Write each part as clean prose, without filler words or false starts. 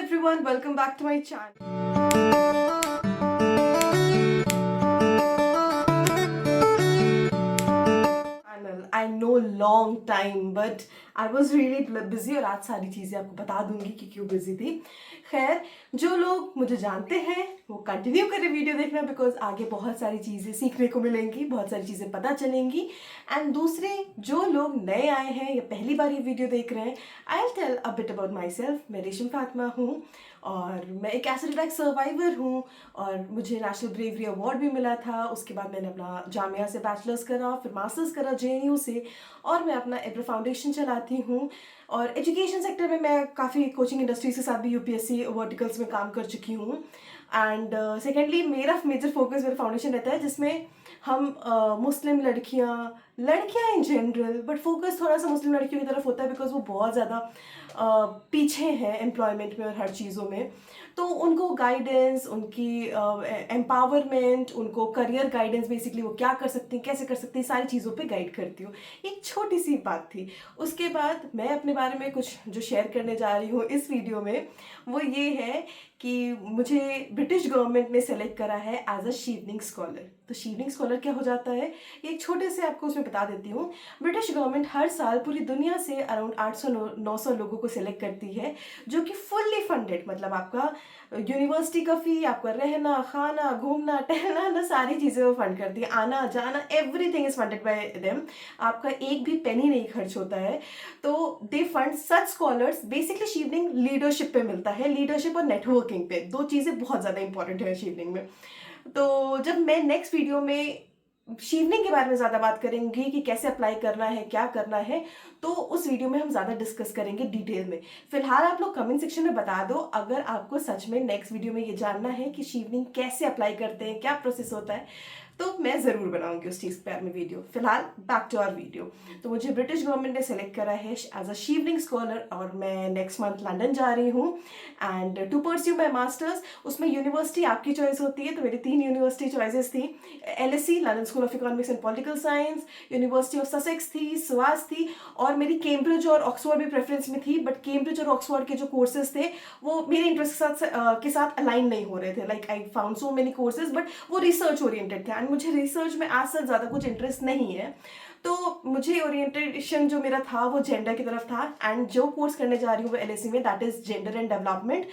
everyone, welcome back to my channel. I know long time but I was really busy और आज सारी चीज़ें आपको बता दूंगी कि क्यों busy थी। खैर, जो लोग मुझे जानते हैं वो कंटिन्यू करें वीडियो देखना, बिकॉज आगे बहुत सारी चीज़ें सीखने को मिलेंगी, बहुत सारी चीज़ें पता चलेंगी। एंड दूसरे जो लोग नए आए हैं या पहली बार ये वीडियो देख रहे हैं, I will tell a bit about myself. मैं रेशम फातिमा हूँ और मैं एक एसिड अटैक सर्वाइवर हूँ और मुझे नेशनल ब्रेवरी अवार्ड भी मिला था। उसके बाद मैंने अपना जामिया से बैचलर्स करा, फिर मास्टर्स करा JNU से, और मैं अपना एब्रा फाउंडेशन चलाती हूँ। और एजुकेशन सेक्टर में मैं काफ़ी कोचिंग इंडस्ट्री के साथ भी UPSC वर्टिकल्स में काम कर चुकी हूँ। एंड सेकेंडली मेरा मेजर फोकस मेरा फाउंडेशन रहता है जिसमें हम मुस्लिम लड़कियाँ इन जनरल, बट फोकस थोड़ा सा मुस्लिम लड़कियों की तरफ होता है बिकॉज वो बहुत ज़्यादा पीछे हैं एम्प्लॉयमेंट में और हर चीज़ों में। तो उनको गाइडेंस, उनकी एम्पावरमेंट, उनको करियर गाइडेंस, बेसिकली वो क्या कर सकती हैं, कैसे कर सकती हैं, सारी चीज़ों पे गाइड करती हूँ। एक छोटी सी बात थी। उसके बाद मैं अपने बारे में कुछ जो शेयर करने जा रही हूँ इस वीडियो में, वो ये है कि मुझे ब्रिटिश गवर्नमेंट ने सेलेक्ट करा है एज अ शीवनिंग स्कॉलर। तो शीवनिंग स्कॉलर क्या हो जाता है, ये एक छोटे से आपको उसमें बता देती हूँ। ब्रिटिश गवर्नमेंट हर साल पूरी दुनिया से अराउंड 800-900 लोगों को सिलेक्ट करती है, जो कि फुल्ली फंडेड, मतलब आपका यूनिवर्सिटी का फी, आपका रहना, खाना, घूमना, टहलना ना, सारी चीज़ें वो फंड करती है, आना जाना, everything is funded by them. आपका एक भी पेनी नहीं खर्च होता है। तो दे फंड सच स्कॉलर्स। बेसिकली शीवनिंग लीडरशिप पे मिलता है, लीडरशिप और नेटवर्किंग पे, दो चीज़ें बहुत ज़्यादा इंपॉर्टेंट है शीवनिंग में। तो जब मैं नेक्स्ट वीडियो में शीवनिंग के बारे में ज़्यादा बात करेंगे कि कैसे अप्लाई करना है, क्या करना है, तो उस वीडियो में हम ज़्यादा डिस्कस करेंगे डिटेल में। फिलहाल आप लोग कमेंट सेक्शन में बता दो अगर आपको सच में नेक्स्ट वीडियो में ये जानना है कि शीवनिंग कैसे अप्लाई करते हैं, क्या प्रोसेस होता है, तो मैं ज़रूर बनाऊंगी उस चीज़ पर में वीडियो। फिलहाल बैक टू आवर वीडियो। तो मुझे ब्रिटिश गवर्नमेंट ने सेलेक्ट करा है एज अ शीवनिंग स्कॉलर और मैं नेक्स्ट मंथ लंदन जा रही हूँ and to pursue my masters. उसमें यूनिवर्सिटी आपकी चॉइस होती है, तो मेरी 3 यूनिवर्सिटी चॉइसेस थी। LSE London school of economics and political science, university of Sussex थी, स्वास थी, और मेरी कैम्ब्रिज और ऑक्सफोर्ड भी प्रेफरेंस में थी। बट कैम्ब्रिज और ऑक्सफोर्ड के जो कोर्सेज थे वो मेरे इंटरेस्ट के साथ अलाइन नहीं हो रहे थे। Like I found so many courses but वो रिसर्च ओरिएंटेड थे एंड मुझे रिसर्च में आज से ज़्यादा कुछ इंटरेस्ट नहीं है। तो मुझे ओरिएंटेशन जो मेरा था वो जेंडर की तरफ था एंड जो कोर्स करने जा रही हूँ वो LSE में, that is gender and development.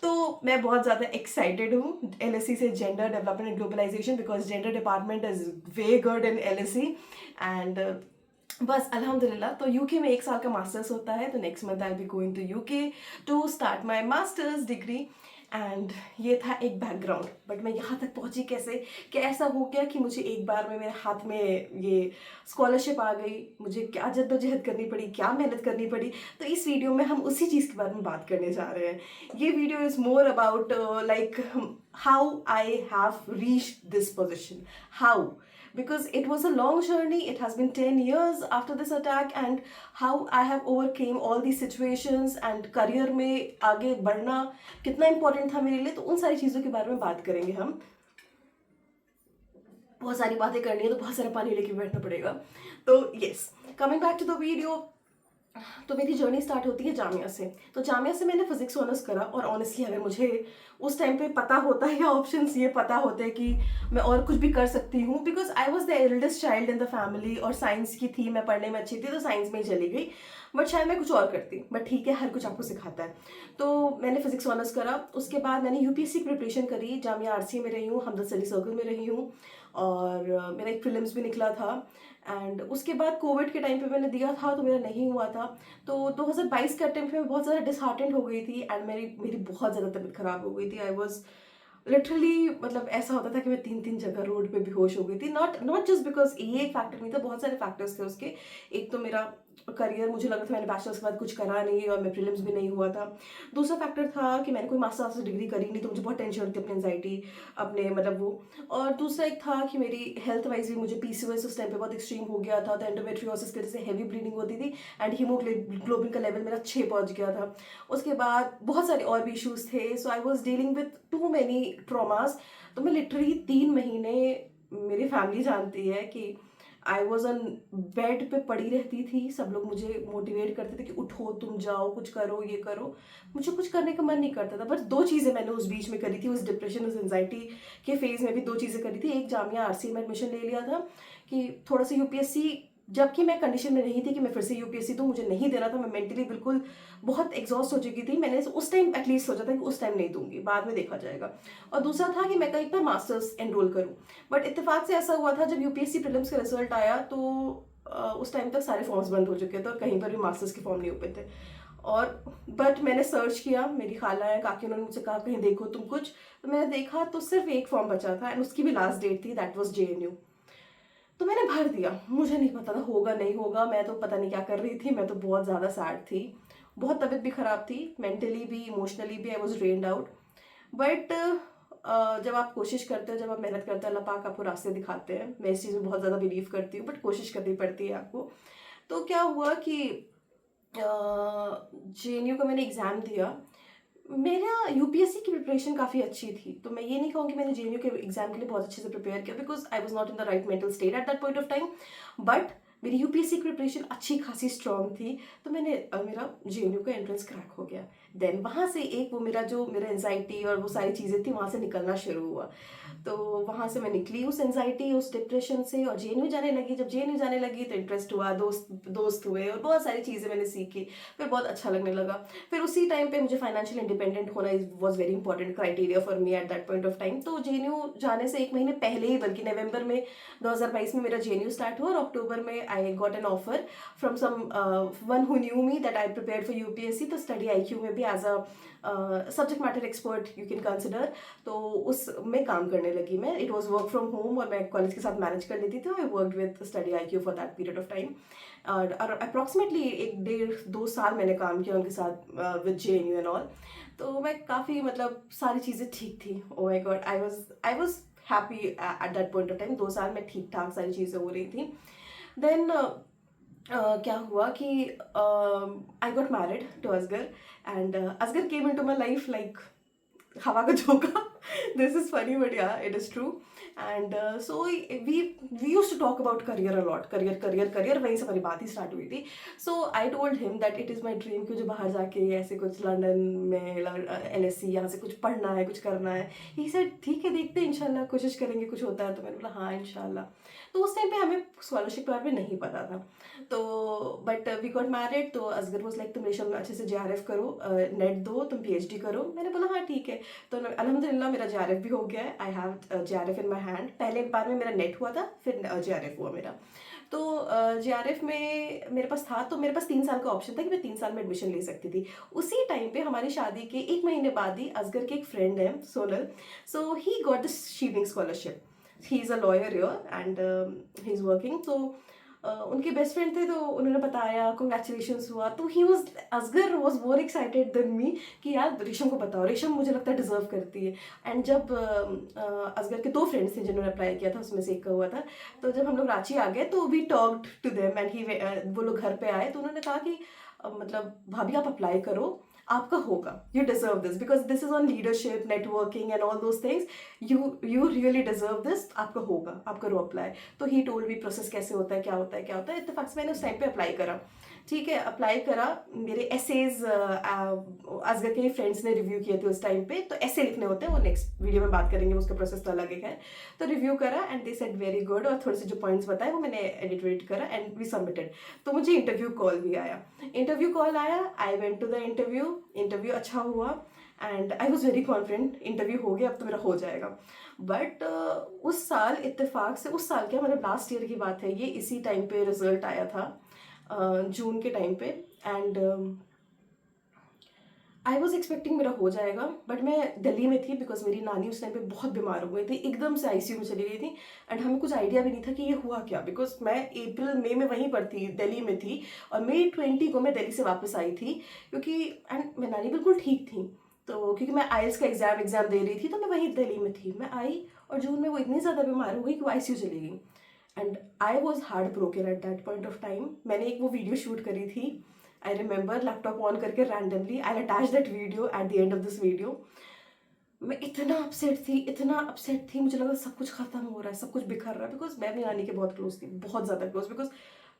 तो मैं बहुत ज़्यादा एक्साइटेड हूँ LSE से, gender development and globalisation, because gender department is way good in LSE। And बस अल्हम्दुलिल्लाह। तो UK में 1 साल का मास्टर्स होता है, तो next month I be going to UK to start my masters degree. And ये था एक बैकग्राउंड, बट मैं यहाँ तक पहुँची कैसे, क्या ऐसा हो गया कि मुझे एक बार में मेरे हाथ में ये स्कॉलरशिप आ गई, मुझे क्या जद्दोजहद करनी पड़ी, क्या मेहनत करनी पड़ी। तो इस वीडियो में हम उसी चीज़ के बारे में बात करने जा रहे हैं। ये video is more about like how I have reached this position, how, because it was a long journey. It has been 10 years after this attack and how I have overcame all these situations and career में आगे बढ़ना कितना important था मेरे लिए। तो उन सारी चीज़ों के बारे में बात करेंगे हम। बहुत सारी बातें करनी है तो बहुत सारा पानी लेके बैठना पड़ेगा। तो yes, coming back to the video. तो मेरी जर्नी स्टार्ट होती है जामिया से। तो जामिया से मैंने फिजिक्स ऑनर्स करा और ऑनेस्टली अगर मुझे उस टाइम पे पता होता है या ऑप्शंस ये पता होते हैं कि मैं और कुछ भी कर सकती हूँ, because I was the eldest child in the family और साइंस की थी, मैं पढ़ने में अच्छी थी तो साइंस में ही चली गई। बट शायद मैं कुछ और करती, बट ठीक है, हर कुछ आपको सिखाता है। तो मैंने फिजिक्स ऑनर्स करा। उसके बाद मैंने UPSC की प्रिपरेशन करी, जामिया RCA में रही हूँ, हमदर्द स्टडी सर्कल में रही हूँ, और मेरा एक प्रीलिम्स भी निकला था। एंड उसके बाद कोविड के टाइम पे मैंने दिया था तो मेरा नहीं हुआ था। तो 2022 के अटेम्प्ट में बहुत ज़्यादा डिसहार्टेंड हो गई थी एंड मेरी मेरी बहुत ज़्यादा तबीयत खराब हो गई थी। आई वॉज लिटरली, मतलब ऐसा होता था कि मैं 3 जगह रोड पे बेहोश हो गई थी। नॉट जस्ट बिकॉज ये एक फैक्टर नहीं था, बहुत सारे फैक्टर्स थे उसके। एक तो मेरा करियर, मुझे लगा था मैंने बैचलर्स के बाद कुछ करा नहीं और मैं प्रीलिम्स भी नहीं हुआ था। दूसरा फैक्टर था कि मैंने कोई मास्टर्स डिग्री करी नहीं, तो मुझे बहुत टेंशन होती अपनी एंजाइटी, अपने मतलब वो। और दूसरा एक था कि मेरी हेल्थ वाइज भी मुझे PCOS उस टाइम पे बहुत एक्सट्रीम हो गया था, तो एंडोमेट्रियोसिस की वजह से हैवी ब्लीडिंग होती थी एंड हीमोग्लोबिन का लेवल मेरा 6 पहुंच गया था। उसके बाद बहुत सारे और भी इशूज़ थे, so I was dealing with too many traumas. तो मैं लिटरली 3 महीने, मेरी फैमिली जानती है कि आई वॉज ऑन बेड पे पड़ी रहती थी, सब लोग मुझे मोटिवेट करते थे कि उठो, तुम जाओ, कुछ करो, ये करो। मुझे कुछ करने का मन नहीं करता था। बस दो चीज़ें मैंने उस बीच में करी थी, उस डिप्रेशन, उस एंजाइटी के फेज में भी दो चीज़ें करी थी। एक, जामिया आरसी में एडमिशन ले लिया था कि थोड़ा सा यूपीएससी, जबकि मैं कंडीशन में नहीं थी कि मैं फिर से यूपीएससी दूँ, मुझे नहीं देना था, मैं मेंटली बिल्कुल बहुत एग्जॉस्ट हो चुकी थी। मैंने उस टाइम एटलीस्ट सोचा था कि उस टाइम नहीं दूंगी, बाद में देखा जाएगा। और दूसरा था कि मैं कहीं पर मास्टर्स एनरोल करूँ। बट इत्तेफाक से ऐसा हुआ था, जब यूपीएससी प्रीलिम्स का रिजल्ट आया तो उस टाइम तक सारे फॉर्म्स बंद हो चुके थे और कहीं पर भी मास्टर्स के फॉर्म नहीं ओपन थे। और बट मैंने सर्च किया, मेरी खाला है, काकी, उन्होंने मुझसे कहा कहीं देखो तुम कुछ, तो मैंने देखा तो सिर्फ एक फॉर्म बचा था एंड उसकी भी लास्ट डेट थी, दैट वाज जेएनयू। तो मैंने भर दिया। मुझे नहीं पता था होगा नहीं होगा, मैं तो पता नहीं क्या कर रही थी, मैं तो बहुत ज़्यादा सैड थी, बहुत तबीयत भी ख़राब थी, मेंटली भी इमोशनली भी I was drained out. But जब आप कोशिश करते हो, जब आप मेहनत करते हो, अल्लाह पाक आपको रास्ते दिखाते हैं। मैं इस चीज़ में बहुत ज़्यादा बिलीव करती हूँ, बट कोशिश करनी पड़ती है आपको। तो क्या हुआ कि जेएनयू का मैंने एग्ज़ाम दिया। मेरा यूपीएससी की प्रिपरेशन काफ़ी अच्छी थी, तो मैं ये नहीं कहूँगी मैंने जेएनयू के एग्जाम के लिए बहुत अच्छे से प्रिपेयर किया, because I was not in the right mental state at that point of time. But मेरी यूपीएससी की प्रिपरेशन अच्छी खासी स्ट्रॉन्ग थी, तो मैंने मेरा जेएनयू का एंट्रेंस क्रैक हो गया। देन वहाँ से एक वो मेरा एंजाइटी और वो सारी चीज़ें थी, वहाँ से निकलना शुरू हुआ। तो वहाँ से मैं निकली उस एंजाइटी, उस डिप्रेशन से, और जेएनयू जाने लगी। जब जेएनयू जाने लगी तो इंटरेस्ट हुआ, दोस्त हुए और बहुत सारी चीज़ें मैंने सीखी, फिर बहुत अच्छा लगने लगा। फिर उसी टाइम पे मुझे फाइनेंशियल इंडिपेंडेंट होना was very important criteria for me at that point of time. तो जेएनयू जाने से एक महीने पहले ही, बल्कि नवंबर में 2022 में मेरा जेएनयू स्टार्ट हुआ, और अक्टूबर में I got an offer from someone who knew me that I prepared for UPSC. तो स्टडी आईक्यू में भी as a subject matter expert you can consider, तो उसमें काम करने लगी मैं। It was work from home और मैं कॉलेज के साथ मैनेज कर लेती थी। I work with study IQ for that period of time, और अप्रॉक्सीमेटली 1-1.5-2 साल मैंने काम किया उनके साथ विद जेएनयू एंड ऑल। तो मैं काफ़ी, मतलब सारी चीज़ें ठीक थी। Oh my God, I was happy at that point of time. 2 साल में ठीक ठाक सारी चीज़ें हो रही थी। देन क्या हुआ कि I got married to Asgar, and Asgar came into my life like हवा का झोंका। This is funny but yeah it is true. And so we use to talk about career a lot, career, वहीं से हमारी बात ही स्टार्ट हुई थी। So I told him that it is my dream कि मुझे बाहर जाके ऐसे कुछ लंदन में एलएससी यहाँ से कुछ पढ़ना है, कुछ करना है। ही सेड ठीक है, देखते हैं, इंशाल्लाह कोशिश करेंगे, कुछ होता है तो। मैंने बोला हाँ इंशाल्लाह। तो उस टाइम पे हमें स्कॉलरशिप के बारे में नहीं पता था। तो बट वी गॉट मैरिड, तो असगर वाज लाइक तुम रेशम अच्छे से जेआरएफ करो, नेट दो, तुम पीएचडी करो। मैंने बोला हाँ ठीक है। तो अल्हम्दुलिल्लाह मेरा जेआरएफ भी हो गया है। I have JRF in my hand. पहले बार में मेरा नेट हुआ था, फिर जेआरएफ हुआ मेरा। तो जेआरएफ में मेरे पास था, तो मेरे पास 3 साल का ऑप्शन था कि मैं 3 साल में एडमिशन ले सकती थी। उसी टाइम पे हमारी शादी के 1 महीने बाद ही असगर के एक फ्रेंड है Sonal, so he got this Chevening scholarship. He is a lawyer here and he is working. तो उनके बेस्ट फ्रेंड थे, तो उन्होंने बताया, कंग्रेचुलेशंस हुआ। तो he was, Asghar was more excited than me कि यार रेशम को बताओ, रेशम मुझे लगता है डिजर्व करती है। एंड जब असगर के 2 फ्रेंड्स थे जिन्होंने अप्लाई किया था, उसमें से एक का हुआ था। तो जब हम लोग रांची आ गए तो we talked to them and he, वो लोग घर पे आए तो उन्होंने कहा कि मतलब भाभी आप अप्लाई करो, आपका होगा, you deserve this, because this is on leadership, networking and all those things, you really deserve this, आपका होगा, आप करो अप्लाई। तो ही टोल्ड मी प्रोसेस कैसे होता है, क्या होता है, क्या होता है। इत्तेफाक से मैंने उस टाइम पे अप्लाई करा। ठीक है, अप्लाई करा। मेरे एसेज असगर के फ्रेंड्स ने रिव्यू किए थे उस टाइम पे, तो ऐसे लिखने होते हैं, वो नेक्स्ट वीडियो में बात करेंगे, उसका प्रोसेस तो अलग है। तो रिव्यू करा and they said very good, और थोड़े से जो पॉइंट्स बताए वो मैंने एडिट करा एंड वी सबमिटेड। तो मुझे इंटरव्यू कॉल भी आया। इंटरव्यू कॉल आया, I went to the interview अच्छा हुआ and I was very confident, interview हो गया, अब तो मेरा हो जाएगा। बट उस साल इत्तेफाक से, उस साल क्या मतलब लास्ट ईयर की बात है ये, इसी टाइम पे रिजल्ट आया था, जून के टाइम पे। एंड आई वॉज एक्सपेक्टिंग मेरा हो जाएगा, बट मैं दिल्ली में थी बिकॉज मेरी नानी उस टाइम पे बहुत बीमार हो गई थी, एकदम से आईसीयू में चली गई थी। एंड हमें कुछ आइडिया भी नहीं था कि ये हुआ क्या, बिकॉज मैं अप्रैल मई में वहीं पर थी, दिल्ली में थी, और मई 20 को मैं दिल्ली से वापस आई थी, क्योंकि एंड मैं नानी बिल्कुल ठीक थी। तो क्योंकि मैं आइल्स का एग्जाम दे रही थी, तो मैं वहीं दिल्ली में थी। मैं आई और जून में वो इतनी ज़्यादा बीमार हो गई कि वो आईसीयू चली गई। And I was heart broken at that point of time. मैंने एक वो वीडियो शूट करी थी, आई रिमेंबर, लैपटॉप ऑन करके randomly, I attach that video at the end of this video. मैं इतना अपसेट थी, मुझे लगा सब कुछ खत्म हो रहा है, सब कुछ बिखर रहा है, बिकॉज मैं अपनी नानी के बहुत क्लोज थी, बहुत ज़्यादा क्लोज, बिकॉज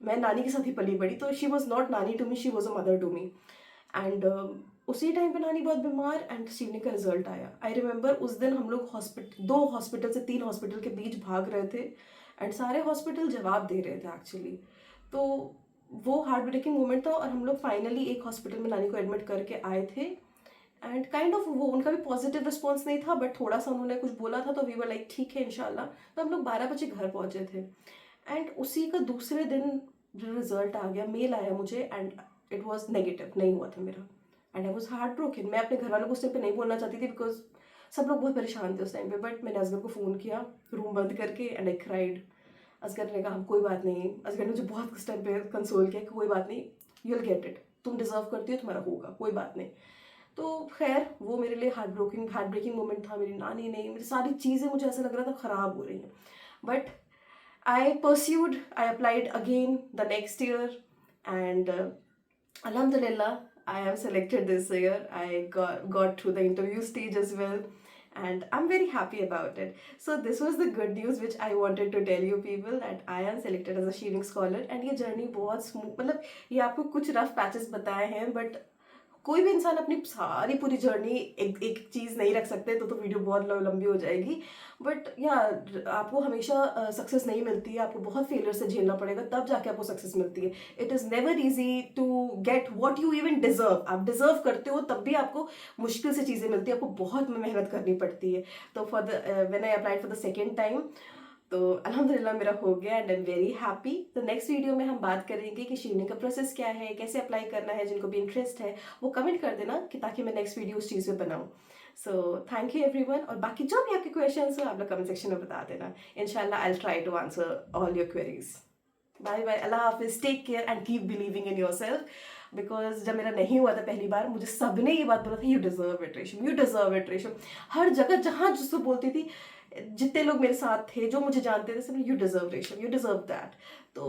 मैं नानी के साथ ही पली बड़ी, तो she was not nani to me, she was a mother to me. And उसी टाइम पे नानी बहुत बीमार, एंड शिवनी का रिजल्ट आया। आई रिमेंबर उस दिन हम लोग हॉस्पिटल, 2 हॉस्पिटल से 3 हॉस्पिटल के बीच भाग रहे थे, एंड सारे हॉस्पिटल जवाब दे रहे थे एक्चुअली। तो वो हार्ट ब्रेकिंग मोमेंट था, और हम लोग फाइनली एक हॉस्पिटल में नानी को एडमिट करके आए थे। एंड काइंड ऑफ वो उनका भी पॉजिटिव रिस्पॉन्स नहीं था, बट थोड़ा सा उन्होंने कुछ बोला था, तो वी वर लाइक ठीक है इंशाल्लाह। तो हम लोग 12 बजे घर पहुंचे थे, एंड उसी का दूसरे दिन जो रिजल्ट आ गया, मेल आया मुझे, एंड इट वॉज नेगेटिव, नहीं हुआ था मेरा। And I was heart broken. मैं अपने घर वालों को उस टाइम पे नहीं बोलना चाहती थी, बिकॉज सब लोग बहुत परेशान थे उस टाइम पे, बट मैंने असगर को फ़ोन किया रूम बंद करके, एंड आई क्राइड। असगर ने कहा कोई बात नहीं, असगर ने मुझे बहुत उस टाइम पे कंसोल किया कि कोई बात नहीं, यू विल गेट इट, तुम डिजर्व करती हो, तुम्हारा होगा, कोई बात नहीं। तो खैर वो मेरे लिए हार्ट ब्रेकिंग मोमेंट था। मेरी नानी नहीं, मेरी सारी चीज़ें मुझे ऐसा लग रहा था ख़राब हो रही हैं, but I pursued, I applied again the next year, and alhamdulillah, I am selected this year. I got through the interview stage as well, and I'm very happy about it. So this was the good news which I wanted to tell you people, that I am selected as a Shearing scholar, and ये journey बहुत smooth, मतलब ये आपको कुछ rough patches बताए हैं, but कोई भी इंसान अपनी सारी पूरी जर्नी एक एक चीज़ नहीं रख सकते, तो वीडियो बहुत लंबी हो जाएगी। बट या आपको हमेशा सक्सेस नहीं मिलती है, आपको बहुत फेलियर से झेलना पड़ेगा, तब जाके आपको सक्सेस मिलती है। It is never easy to get what you even deserve. आप डिजर्व करते हो तब भी आपको मुश्किल से चीज़ें मिलती है, आपको बहुत मेहनत करनी पड़ती है। तो for the when I applied for the second time, तो अल्हम्दुलिल्लाह मेरा हो गया, and I am very happy. तो नेक्स्ट वीडियो में हम बात करेंगे कि शीवनिंग का प्रोसेस क्या है, कैसे अप्लाई करना है। जिनको भी इंटरेस्ट है वो कमेंट कर देना, कि ताकि मैं नेक्स्ट वीडियो उस चीज़ पे बनाऊँ। सो थैंक यू एवरीवन, और बाकी जो भी आपके क्वेश्चन हो आप लोग कमेंट सेक्शन में बता देना। इंशाल्लाह I will try to answer all your queries. Bye bye, अल्लाह हाफिज, take care and keep believing in yourself. Because जब मेरा नहीं हुआ था पहली बार, मुझे सबने ये बात बोला था, यू डिजर्व इट रेशम, यू डिजर्व इट रेशम। हर जगह जहाँ जिसको बोलती थी, जितने लोग मेरे साथ थे जो मुझे जानते थे, सब यू डिजर्व रेशम, यू डिजर्व दैट। तो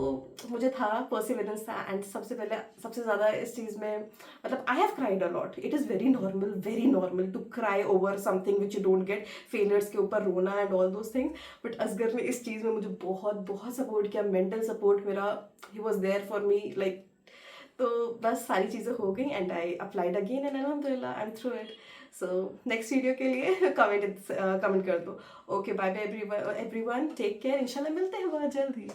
मुझे था, परसिवरेंस था, एंड सबसे पहले सबसे ज़्यादा इस चीज़ में, मतलब I have cried a lot. It is very normal to cry over something which you don't get, failures के ऊपर रोना and all those things. But Asghar ने इस चीज़ में मुझे बहुत बहुत सपोर्ट किया, मेंटल सपोर्ट मेरा, he was there for me like. तो बस सारी चीज़ें हो गई, and I applied again, and अल्हम्दुलिल्लाह I am through it. So next video के लिए कमेंट कर दो। Okay bye bye everyone, take care, इंशाल्लाह मिलते हैं बहुत जल्द ही।